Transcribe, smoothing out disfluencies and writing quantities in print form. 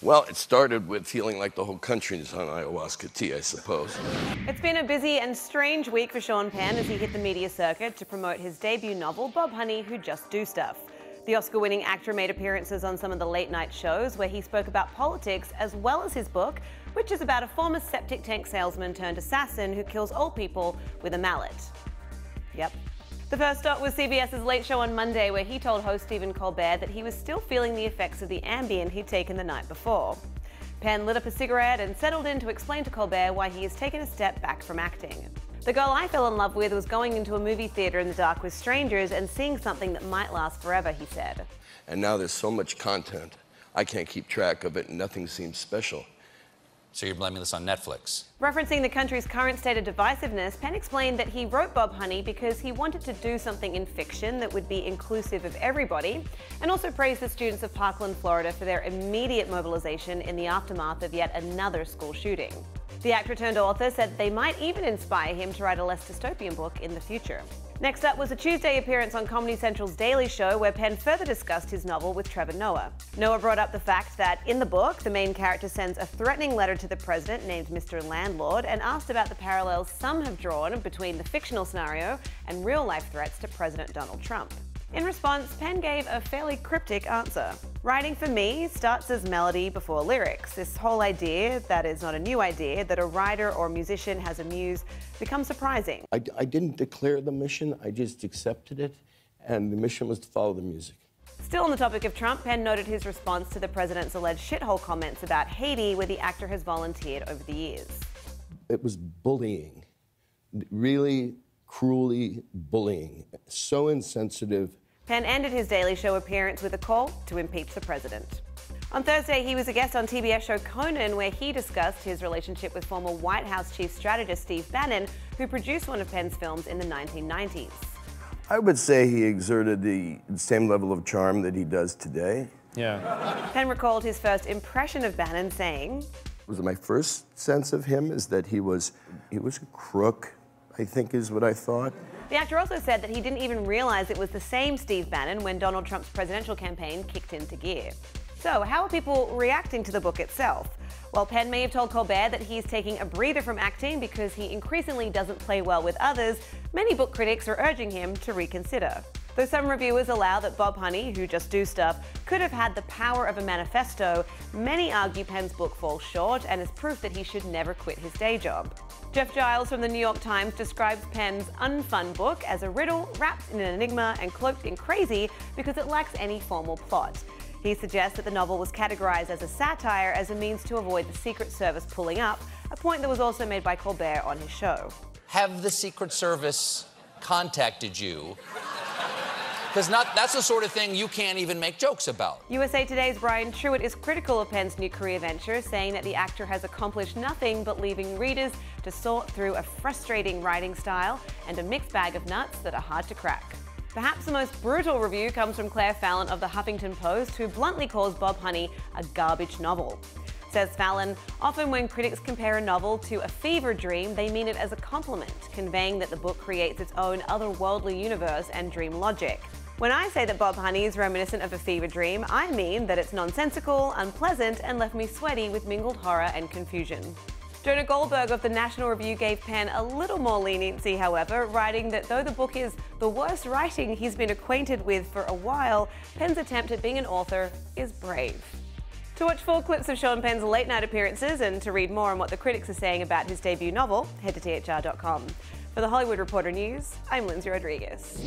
Well, it started with feeling like the whole country is on ayahuasca tea, I suppose. It's been a busy and strange week for Sean Penn as he hit the media circuit to promote his debut novel, Bob Honey, Who Just Do Stuff. The Oscar-winning actor made appearances on some of the late-night shows where he spoke about politics as well as his book, which is about a former septic tank salesman turned assassin who kills old people with a mallet. Yep. The first stop was CBS's Late Show on Monday, where he told host Stephen Colbert that he was still feeling the effects of the Ambien he'd taken the night before. Penn lit up a cigarette and settled in to explain to Colbert why he has taken a step back from acting. The girl I fell in love with was going into a movie theater in the dark with strangers and seeing something that might last forever, he said. And now there's so much content, I can't keep track of it and nothing seems special. So you're blaming this on Netflix? Referencing the country's current state of divisiveness, Penn explained that he wrote Bob Honey because he wanted to do something in fiction that would be inclusive of everybody, and also praised the students of Parkland, Florida for their immediate mobilization in the aftermath of yet another school shooting. The actor-turned-author said they might even inspire him to write a less dystopian book in the future. Next up was a Tuesday appearance on Comedy Central's Daily Show, where Penn further discussed his novel with Trevor Noah. Noah brought up the fact that in the book, the main character sends a threatening letter to the president named Mr. Landlord and asked about the parallels some have drawn between the fictional scenario and real-life threats to President Donald Trump. In response, Penn gave a fairly cryptic answer. Writing for me starts as melody before lyrics. This whole idea, that is not a new idea, that a writer or musician has a muse becomes surprising. I didn't declare the mission, I just accepted it, and the mission was to follow the music. Still on the topic of Trump, Penn noted his response to the president's alleged shithole comments about Haiti, where the actor has volunteered over the years. It was bullying, really cruelly bullying, so insensitive. Penn ended his Daily Show appearance with a call to impeach the president. On Thursday, he was a guest on TBS show Conan, where he discussed his relationship with former White House chief strategist Steve Bannon, who produced one of Penn's films in the 1990s. I would say he exerted the same level of charm that he does today. Yeah. Penn recalled his first impression of Bannon, saying, My first sense of him is that he was a crook, I think is what I thought. The actor also said that he didn't even realize it was the same Steve Bannon when Donald Trump's presidential campaign kicked into gear. So, how are people reacting to the book itself? Well, Penn may have told Colbert that he's taking a breather from acting because he increasingly doesn't play well with others. Many book critics are urging him to reconsider. Though some reviewers allow that Bob Honey, Who Just Do Stuff, could have had the power of a manifesto, many argue Penn's book falls short and is proof that he should never quit his day job. Jeff Giles from the New York Times describes Penn's unfun book as a riddle wrapped in an enigma and cloaked in crazy because it lacks any formal plot. He suggests that the novel was categorized as a satire as a means to avoid the Secret Service pulling up, a point that was also made by Colbert on his show. Have the Secret Service contacted you? Because that's the sort of thing you can't even make jokes about. USA Today's Brian Truitt is critical of Penn's new career venture, saying that the actor has accomplished nothing but leaving readers to sort through a frustrating writing style and a mixed bag of nuts that are hard to crack. Perhaps the most brutal review comes from Claire Fallon of the Huffington Post, who bluntly calls Bob Honey a garbage novel. Says Fallon, often when critics compare a novel to a fever dream, they mean it as a compliment, conveying that the book creates its own otherworldly universe and dream logic. When I say that Bob Honey is reminiscent of a fever dream, I mean that it's nonsensical, unpleasant, and left me sweaty with mingled horror and confusion. Jonah Goldberg of the National Review gave Penn a little more leniency, however, writing that though the book is the worst writing he's been acquainted with for a while, Penn's attempt at being an author is brave. To watch full clips of Sean Penn's late-night appearances and to read more on what the critics are saying about his debut novel, head to THR.com. For the Hollywood Reporter News, I'm Lindsay Rodriguez.